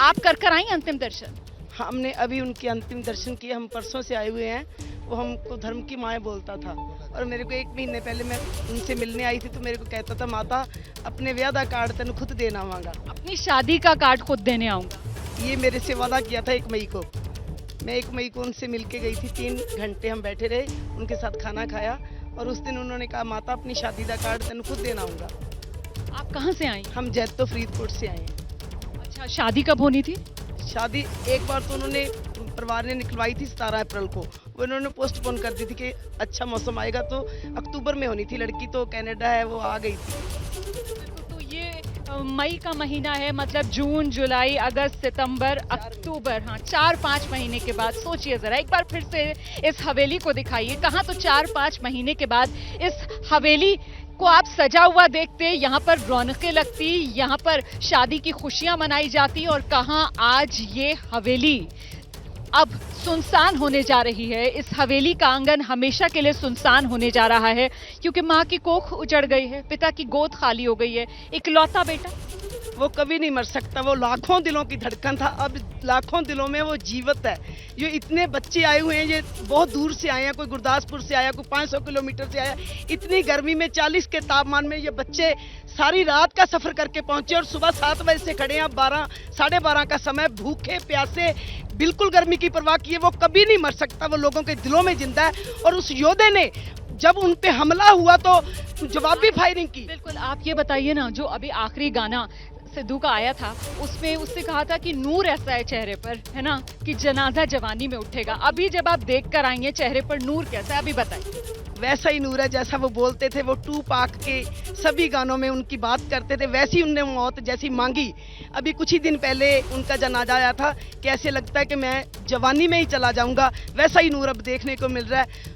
आप कर आई अंतिम दर्शन? हमने अभी उनके अंतिम दर्शन किए, हम परसों से आए हुए हैं। वो हमको धर्म की माएँ बोलता था और मेरे को 1 महीने पहले मैं उनसे मिलने आई थी तो मेरे को कहता था माता अपने ब्याह दा कार्ड तेन खुद देना आवांगा। अपनी शादी का कार्ड खुद देने आऊंगा। ये मेरे से वादा किया था 1 मई को। मैं 1 मई को उनसे मिल के गई थी, 3 घंटे हम बैठे रहे, उनके साथ खाना खाया और उस दिन उन्होंने कहा माता अपनी शादी का कार्ड तेन खुद देना आऊंगा। आप कहाँ से आई? हम जैतो फरीदकोट से आए हैं। अच्छा, शादी कब होनी थी? शादी एक बार तो उन्होंने परिवार ने निकलवाई थी 17 अप्रैल को, वो उन्होंने पोस्टपोन कर दी थी कि अच्छा मौसम आएगा तो अक्टूबर में होनी थी। लड़की तो कनाडा है, वो आ गई थी। तो ये मई का महीना है, मतलब जून, जुलाई, अगस्त, सितंबर, अक्टूबर, हाँ 4-5 महीने के बाद। सोचिए जरा, एक बार फिर से इस हवेली को दिखाइए। कहाँ तो 4-5 महीने के बाद इस हवेली को आप सजा हुआ देखते, यहाँ पर रौनकें लगती, यहाँ पर शादी की खुशियां मनाई जाती, और कहाँ आज ये हवेली अब सुनसान होने जा रही है। इस हवेली का आंगन हमेशा के लिए सुनसान होने जा रहा है, क्योंकि माँ की कोख उजड़ गई है, पिता की गोद खाली हो गई है। इकलौता बेटा वो कभी नहीं मर सकता, वो लाखों दिलों की धड़कन था, अब लाखों दिलों में वो जीवित है। ये इतने बच्चे आए हुए हैं, ये बहुत दूर से आए हैं, कोई गुरदासपुर से आया, कोई 500 किलोमीटर से आया। इतनी गर्मी में 40 के तापमान में ये बच्चे सारी रात का सफर करके पहुंचे और सुबह 7 बजे से खड़े हैं। अब 12, 12:30 का समय, भूखे प्यासे, बिल्कुल गर्मी की परवाह किए। वो कभी नहीं मर सकता, वो लोगों के दिलों में जिंदा है। और उस योद्धे ने जब उन पे हमला हुआ तो जवाबी फायरिंग की। बिल्कुल, आप ये बताइए ना, जो अभी आखिरी गाना सिद्धू का आया था, उसमें उससे कहा था कि नूर ऐसा है चेहरे पर, है ना, कि जनाजा जवानी में उठेगा। अभी जब आप देख कर आई हैं, चेहरे पर नूर कैसा है, अभी बताइए। वैसा ही नूर है जैसा वो बोलते थे। वो 2 पाक के सभी गानों में उनकी बात करते थे, वैसी उनने मौत जैसी मांगी। अभी कुछ ही दिन पहले उनका जनाजा आया था कि ऐसे लगता है कि मैं जवानी में ही चला जाऊंगा। वैसा ही नूर अब देखने को मिल रहा है।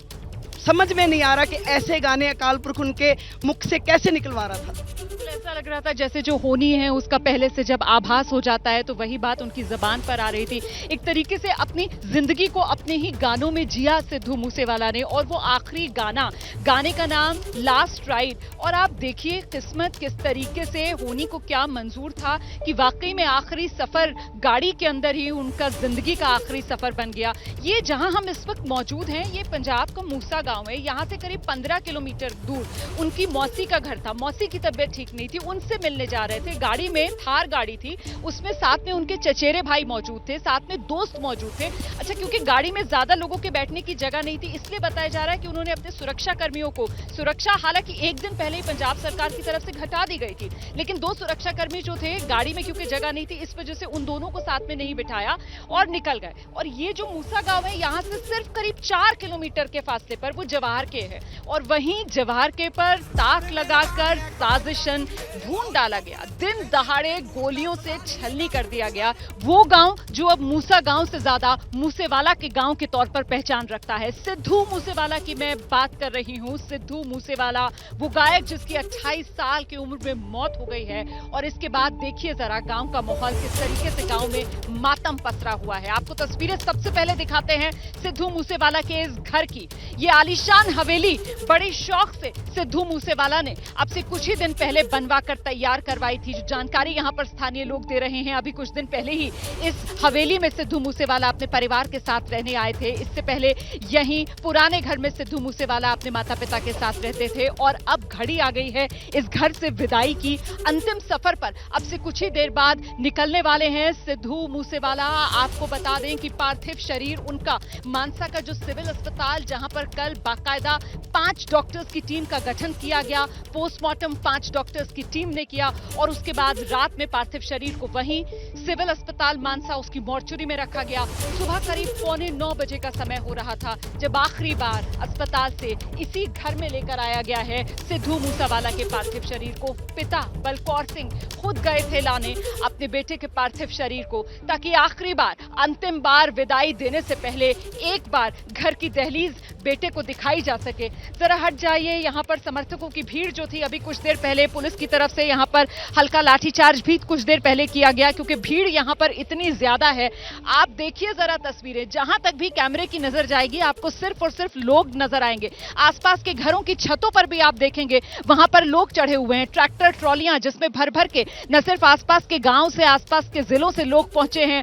समझ में नहीं आ रहा कि ऐसे गाने अकाल पुरख उनके मुख से कैसे निकलवा रहा था। ऐसा लग रहा था जैसे जो होनी है उसका पहले से जब आभास हो जाता है तो वही बात उनकी जबान पर आ रही थी। एक तरीके से अपनी जिंदगी को अपने ही गानों में जिया सिद्धू मूसेवाला ने, और वो आखिरी गाने का नाम लास्ट राइड। और आप देखिए किस्मत किस तरीके से, होनी को क्या मंजूर था कि वाकई में आखिरी सफर गाड़ी के अंदर ही उनका जिंदगी का आखिरी सफर बन गया। ये जहां हम इस वक्त मौजूद हैं, ये पंजाब का मूसा गांव है। यहाँ से करीब 15 किलोमीटर दूर उनकी मौसी का घर था। मौसी की तबीयत ठीक नहीं थी, उनसे मिलने जा रहे थे। गाड़ी में थार गाड़ी थी, उसमें साथ में उनके चचेरे भाई मौजूद थे, साथ में दोस्त मौजूद थे। अच्छा, क्योंकि गाड़ी में ज्यादा लोगों के बैठने की जगह नहीं थी, इसलिए बताया जा रहा है कि उन्होंने अपने सुरक्षा कर्मियों को, सुरक्षा हालांकि एक दिन पहले ही पंजाब सरकार की तरफ से घटा दी गई थी, लेकिन 2 सुरक्षा कर्मी जो थे गाड़ी में, क्योंकि जगह नहीं थी, इस वजह से उन दोनों को साथ में नहीं बिठाया और निकल गए। और ये जो मूसा गांव है, यहाँ से सिर्फ करीब 4 किलोमीटर के फासले पर वो जवाहर के है, और वहीं जवाहर के पर ताक लगाकर साजिशन ढूंढ डाला गया। दिन दहाड़े गोलियों से छलनी कर दिया गया। वो गांव जो अब मूसा गांव से ज्यादा मूसेवाला के गांव के तौर पर पहचान रखता है। सिद्धू मूसेवाला की मैं बात कर रही हूं। सिद्धू मूसेवाला, वो गायक जिसकी 28 साल की उम्र में मौत हो गई है। और इसके बाद देखिए जरा गांव का माहौल किस तरीके से गांव में मातम पसरा हुआ है। आपको तस्वीरें सबसे पहले दिखाते हैं सिद्धू मूसेवाला के इस घर की। ये आलीशान हवेली बड़े शौक से सिद्धू मूसेवाला ने अब से कुछ ही दिन पहले बनवा कर तैयार करवाई थी। जो जानकारी यहाँ पर स्थानीय लोग दे रहे हैं, अभी कुछ दिन पहले ही इस हवेली में सिद्धू मूसेवाला अपने परिवार के साथ रहने आए थे। इससे पहले यहीं पुराने घर में सिद्धू मूसेवाला अपने माता पिता के साथ रहते थे, और अब घड़ी आ गई है इस घर से विदाई की। अंतिम सफर पर अब से कुछ ही देर बाद निकलने वाले हैं सिद्धू मूसेवाला। आपको बता दें कि पार्थिव शरीर उनका मानसा का जो सिविल अस्पताल, जहां पर कल बाकायदा 5 डॉक्टर्स की टीम का गठन किया गया, पोस्टमार्टम 5 डॉक्टर्स की टीम ने किया, और उसके बाद रात में पार्थिव शरीर को वहीं सिविल अस्पताल मानसा उसकी मॉर्चुरी में रखा गया। सुबह करीब 8:45 बजे का समय हो रहा था जब आखिरी बार अस्पताल से इसी घर में लेकर आया गया है सिद्धू मूसेवाला के पार्थिव शरीर को। पिता बलकौर सिंह खुद गए थे लाने अपने बेटे के पार्थिव शरीर को, ताकि आखिरी बार, अंतिम बार विदाई देने से पहले एक बार घर की दहलीज बेटे को दिखाई जा सके। जरा हट जाइए, यहाँ पर समर्थकों की भीड़ जो थी अभी कुछ देर पहले पुलिस की तरफ तरफ से यहाँ पर हल्का लाठीचार्ज भी कुछ देर पहले किया गया, क्योंकि भीड़ यहाँ पर इतनी ज्यादा है। आप देखिए जरा तस्वीरें, जहां तक भी कैमरे की नजर जाएगी आपको सिर्फ और सिर्फ लोग नजर आएंगे। आसपास के घरों की छतों पर भी आप देखेंगे वहां पर लोग चढ़े हुए हैं, ट्रैक्टर ट्रॉलियां जिसमें भर भर के न सिर्फ आसपास के गांव से, आसपास के जिलों से लोग पहुंचे हैं।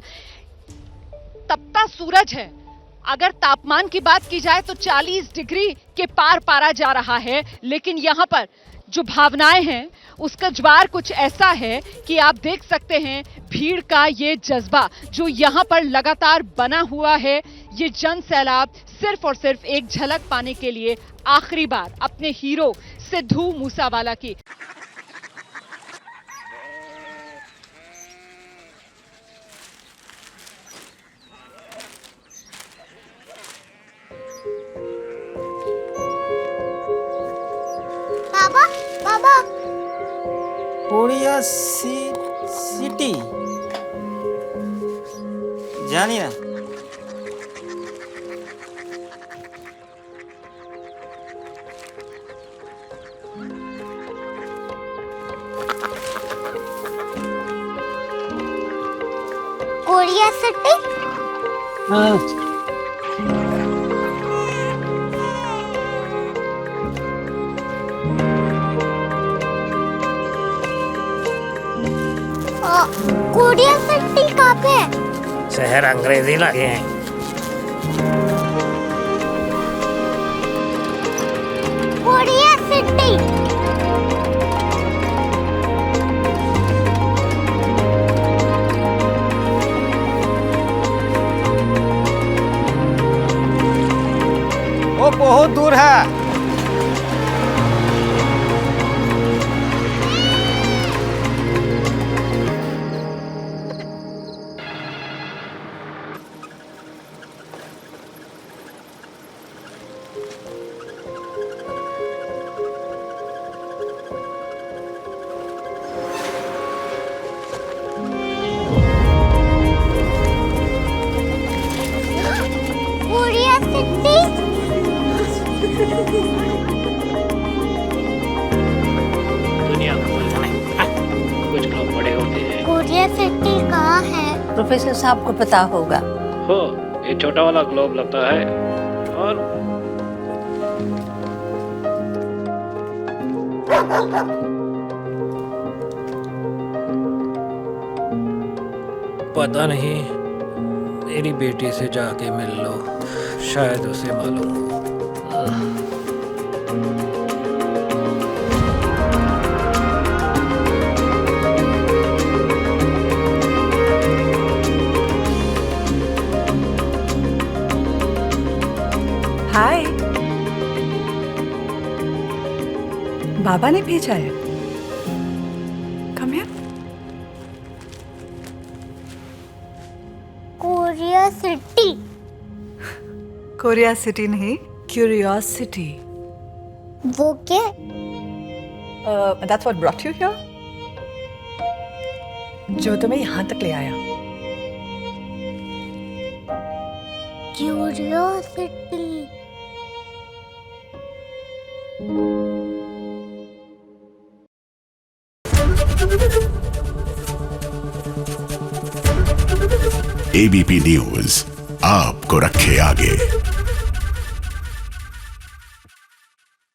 तपता सूरज है, अगर तापमान की बात की जाए तो 40 डिग्री के पार पारा जा रहा है, लेकिन यहां पर जो भावनाएं हैं उसका ज्वार कुछ ऐसा है कि आप देख सकते हैं भीड़ का ये जज्बा जो यहां पर लगातार बना हुआ है। ये जन सैलाब सिर्फ और सिर्फ एक झलक पाने के लिए आखिरी बार अपने हीरो सिद्धू मूसावाला की। बाबा बाबा कोरिया सिटी জানি না। कोरिया सिटी कोरिया सिटी कहाँ पे है? शहर अंग्रेजी लगे हैं। कोरिया सिटी वो बहुत दूर है। कोरिया सिटी दुनिया को बोलना नहीं, कुछ लोग बड़े होते हैं। कोरिया सिटी कहाँ है? प्रोफेसर साहब को पता होगा। हो, ये छोटा वाला ग्लोब लगता है और पता नहीं, मेरी बेटी से जाके मिल लो, शायद उसे मालूम हो। हाय, बाबा ने भेजा है। Come here. Korea city Korea city नहीं, क्यूरियोसिटी। वो क्या? That's what brought you here, जो तुम्हें यहाँ तक ले आया। क्यूरियोसिटी एबीपी न्यूज आपको रखे आगे।